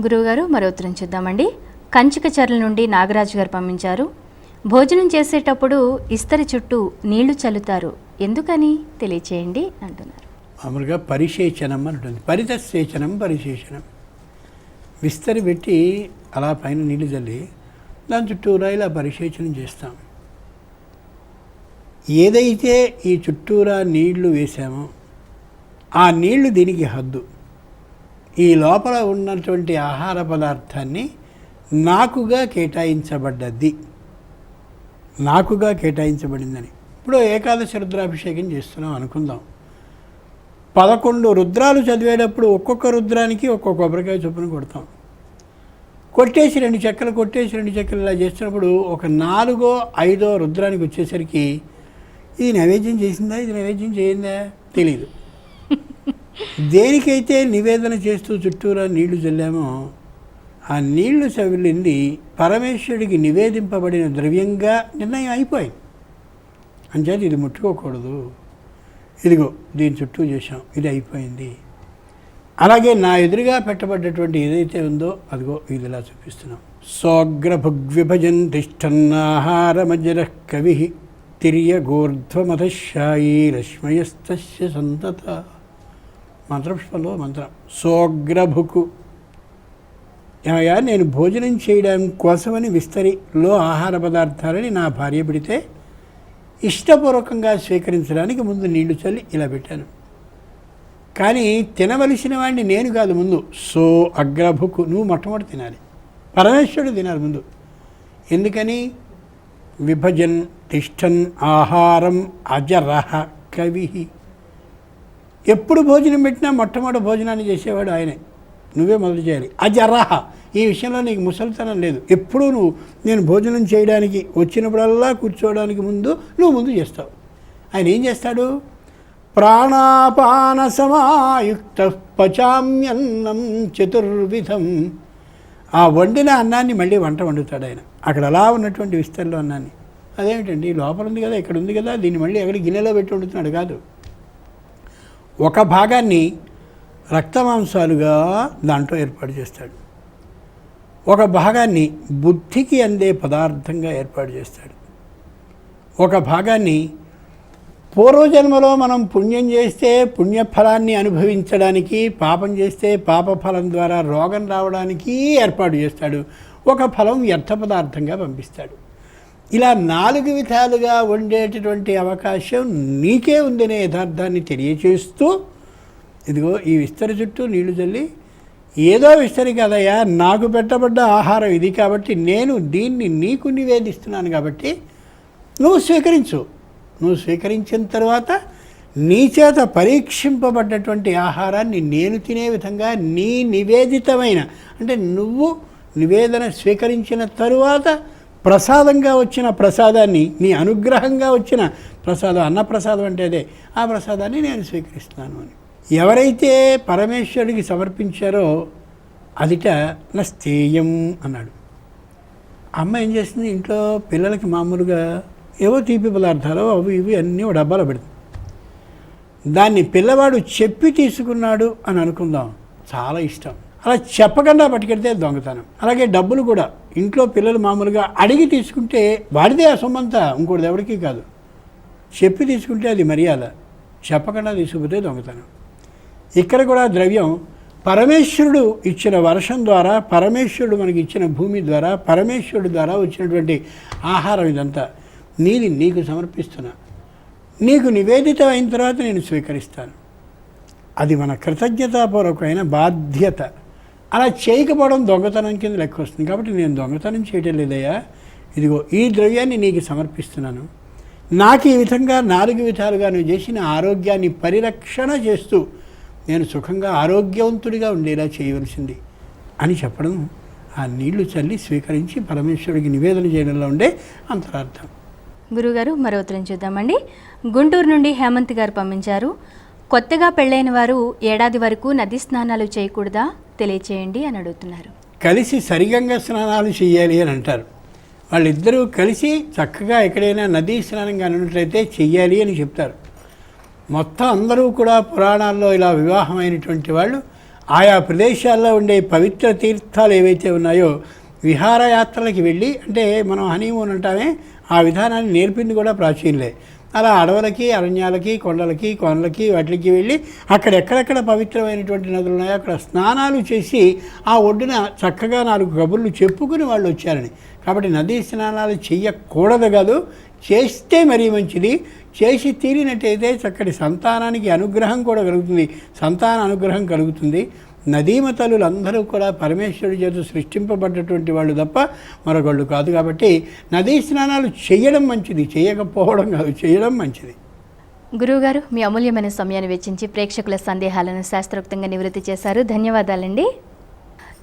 గురువుగారు మరో ఉత్తరం చూద్దామండి. కంచికచర్ల నుండి నాగరాజు గారు పంపించారు. భోజనం చేసేటప్పుడు ఇస్తరి చుట్టూ నీళ్లు చల్లుతారు, ఎందుకని తెలియచేయండి అంటున్నారు. మామూలుగా పరిశేచనం అని ఉంటుంది. పరితసేచనం పరిశేచనం. విస్తరి పెట్టి అలా పైన నీళ్లు చల్లి దాని చుట్టూరా ఇలా పరిశేచనం చేస్తాం. ఏదైతే ఈ చుట్టూరా నీళ్లు వేసామో ఆ నీళ్లు దీనికి హద్దు. ఈ లోపల ఉన్నటువంటి ఆహార పదార్థాన్ని నాకుగా కేటాయించబడ్డది, నాకుగా కేటాయించబడిందని. ఇప్పుడు ఏకాదశి రుద్రాభిషేకం చేస్తున్నాం అనుకుందాం. 11 రుద్రాలు చదివేటప్పుడు ఒక్కొక్క రుద్రానికి ఒక్కొక్క కొబ్బరికాయ చొప్పున కొడతాం. కొట్టేసి 2 చెక్కలు కొట్టేసి 2 చెక్కలు ఇలా చేస్తున్నప్పుడు ఒక 4వ 5వ రుద్రానికి వచ్చేసరికి ఇది నైవేద్యం చేసిందా, ఇది నైవేద్యం చేయిందా తెలీదు. దేనికైతే నివేదన చేస్తూ చుట్టూరా నీళ్లు చల్లామో ఆ నీళ్లు చల్లింది పరమేశ్వరుడికి నివేదింపబడిన ద్రవ్యంగా నిర్ణయం అయిపోయింది. అంచేత ఇది ముట్టుకోకూడదు, ఇదిగో దీని చుట్టూ చేసాం, ఇది అయిపోయింది. అలాగే నా ఎదురుగా పెట్టబడ్డటువంటి ఏదైతే ఉందో అదిగో ఇది ఇలా చూపిస్తున్నాం. సోగ్రభుగ్విభజన్ తిష్టన్నాహారమజర కవి తిర్యగోర్ధ్వమధశాయి రశ్మయస్తస్య సంతత. మంత్రపుష్పంలో మంత్రం సోగ్రభుకు. ఏమయ్యా, నేను భోజనం చేయడం కోసమని విస్తరిలో ఆహార పదార్థాలని నా భార్య పెడితే ఇష్టపూర్వకంగా స్వీకరించడానికి ముందు నీళ్లు చల్లి ఇలా పెట్టాను. కానీ తినవలసిన వాడిని నేను కాదు ముందు. సో అగ్రభుకు, నువ్వు మొట్టమొదటి తినాలి, పరమేశ్వరుడు తినాలి ముందు. ఎందుకని? విభజన్ తిష్టన్ ఆహారం అజరహ కవి. ఎప్పుడు భోజనం పెట్టినా మొట్టమొదటి భోజనాన్ని చేసేవాడు ఆయనే, నువ్వే మొదలు చేయాలి. అజరహ. ఈ విషయంలో నీకు ముసలితనం లేదు. ఎప్పుడూ నేను భోజనం చేయడానికి వచ్చినప్పుడల్లా కూర్చోవడానికి ముందు నువ్వు ముందు చేస్తావు. ఆయన ఏం చేస్తాడు? ప్రాణాపాన సమాయుక్త పచామ్యన్నం చతుర్విధం. ఆ వండిన అన్నాన్ని మళ్ళీ వంట వండుతాడు ఆయన. అక్కడ అలా ఉన్నటువంటి విస్తరిలో అన్నాన్ని, అదేమిటండి లోపల ఉంది కదా, ఇక్కడ ఉంది కదా, దీన్ని మళ్ళీ ఎక్కడ గిన్నెలో పెట్టి వండుతున్నాడు కాదు. ఒక భాగాన్ని రక్తమాంసాలుగా దాంట్లో ఏర్పాటు చేస్తాడు, ఒక భాగాన్ని బుద్ధికి అందే పదార్థంగా ఏర్పాటు చేస్తాడు, ఒక భాగాన్ని పూర్వజన్మలో మనం పుణ్యం చేస్తే పుణ్యఫలాన్ని అనుభవించడానికి, పాపం చేస్తే పాపఫలం ద్వారా రోగం రావడానికి ఏర్పాటు చేస్తాడు, ఒక ఫలం వ్యర్థ పదార్థంగా పంపిస్తాడు. ఇలా 4 విధాలుగా వండేటటువంటి అవకాశం నీకే ఉందనే యథార్థాన్ని తెలియచేస్తూ, ఇదిగో ఈ విస్తరి చుట్టూ నీళ్లు చల్లి, ఏదో విస్తరి కదయ్యా, నాకు పెట్టబడ్డ ఆహారం ఇది కాబట్టి నేను దీన్ని నీకు నివేదిస్తున్నాను కాబట్టి నువ్వు స్వీకరించు. నువ్వు స్వీకరించిన తర్వాత నీ చేత పరీక్షింపబడ్డటువంటి ఆహారాన్ని నేను తినే విధంగా నీ నివేదితమైన, అంటే నువ్వు నివేదన స్వీకరించిన తరువాత ప్రసాదంగా వచ్చిన ప్రసాదాన్ని, నీ అనుగ్రహంగా వచ్చిన ప్రసాదం, అన్నప్రసాదం అంటే అదే, ఆ ప్రసాదాన్ని నేను స్వీకరిస్తున్నాను అని ఎవరైతే పరమేశ్వరుడికి సమర్పించారో అదిట నస్తేయం అన్నాడు. అమ్మ ఏం చేస్తుంది, ఇంట్లో పిల్లలకి మామూలుగా ఏవో తీపి పదార్థాలు అవి ఇవి అన్నీ ఒక డబ్బాలో పెడుతుంది. దాన్ని పిల్లవాడు చెప్పి తీసుకున్నాడు అని అనుకుందాం, చాలా ఇష్టం. అలా చెప్పకుండా పట్టుకెడితే దొంగతనం. అలాగే డబ్బులు కూడా ఇంట్లో పిల్లలు మామూలుగా అడిగి తీసుకుంటే వాడిదే ఆ సొమ్మంతా, ఇంకోటిది ఎవరికీ కాదు. చెప్పి తీసుకుంటే అది మర్యాద, చెప్పకుండా తీసుకుపోతే దొంగతనం. ఇక్కడ కూడా ద్రవ్యం పరమేశ్వరుడు ఇచ్చిన వర్షం ద్వారా, పరమేశ్వరుడు మనకి ఇచ్చిన భూమి ద్వారా, పరమేశ్వరుడు ద్వారా వచ్చినటువంటి ఆహారం ఇదంతా నీది, నీకు సమర్పిస్తున్నా, నీకు నివేదితం అయిన తర్వాత నేను స్వీకరిస్తాను. అది మన కృతజ్ఞతాపూర్వకమైన బాధ్యత. అలా చేయకపోవడం దొంగతనం కింద లెక్క వస్తుంది. కాబట్టి నేను దొంగతనం చేయటం లేదయ్యా, ఇదిగో ఈ ద్రవ్యాన్ని నీకు సమర్పిస్తున్నాను. నాకు ఈ విధంగా 4 విధాలుగా నువ్వు చేసిన ఆరోగ్యాన్ని పరిరక్షణ చేస్తూ నేను సుఖంగా ఆరోగ్యవంతుడిగా ఉండేలా చేయవలసింది అని చెప్పడం, ఆ నీళ్లు చల్లి స్వీకరించి పరమేశ్వరుడికి నివేదన చేయడంలో ఉండే అంతరార్థం. గురుగారు మరో ఉత్తరం చూద్దామండి. గుంటూరు నుండి హేమంత్ గారు పంపించారు. కొత్తగా పెళ్ళైన వారు ఏడాది వరకు నది స్నానాలు చేయకూడదా, తెలియచేయండి అని అడుగుతున్నారు. కలిసి సరిగంగా స్నానాలు చేయాలి అని అంటారు. వాళ్ళిద్దరూ కలిసి చక్కగా ఎక్కడైనా నదీ స్నానం కానున్నట్లయితే చెయ్యాలి అని చెప్తారు. మొత్తం అందరూ కూడా పురాణాల్లో ఇలా వివాహమైనటువంటి వాళ్ళు ఆయా ప్రదేశాల్లో ఉండే పవిత్ర తీర్థాలు ఏవైతే ఉన్నాయో విహారయాత్రలకి వెళ్ళి, అంటే మనం హనీమూన్ అంటామే, ఆ విధానాన్ని నేర్పింది కూడా ప్రాచీనులే. అలా అడవులకి, అరణ్యాలకి, కొండలకి, కోనలకి, వాటికి వెళ్ళి అక్కడ ఎక్కడెక్కడ పవిత్రమైనటువంటి నదులు ఉన్నాయో అక్కడ స్నానాలు చేసి ఆ ఒడ్డున చక్కగా 4 కబుర్లు చెప్పుకుని వాళ్ళు వచ్చారని. కాబట్టి నదీ స్నానాలు చెయ్యకూడదు కాదు, చేస్తే మరీ మంచిది. చేసి తీరినట్టయితే చక్కటి సంతానానికి అనుగ్రహం కూడా కలుగుతుంది, సంతాన అనుగ్రహం కలుగుతుంది. నదీమ తల్లులందరూ కూడా పరమేశ్వరుడి చేత సృష్టింపబడ్డటువంటి వాళ్ళు తప్ప మరొకళ్ళు కాదు. కాబట్టి నదీ స్నానాలు చేయడం మంచిది, చేయకపోవడం కాదు, చేయడం మంచిది. గురువుగారు, మీ అమూల్యమైన సమయాన్ని వెచ్చించి ప్రేక్షకుల సందేహాలను శాస్త్రోక్తంగా నివృత్తి చేశారు. ధన్యవాదాలండి.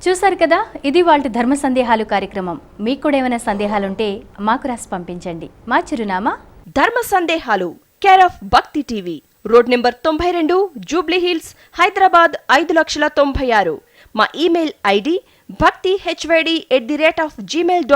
చూశారు కదా, ఇది వాళ్ళ ధర్మ సందేహాలు కార్యక్రమం. మీకు కూడా ఏమైనా సందేహాలుంటే మాకు రాసి పంపించండి. మా చిరునామా ధర్మ సందేహాలు, కేర్ ఆఫ్ భక్తి TV, road number 92, Jubilee hills, Hyderabad 5,96,000. మా ఇమెయిల్ ఐడి bhaktihyd@gmail.com.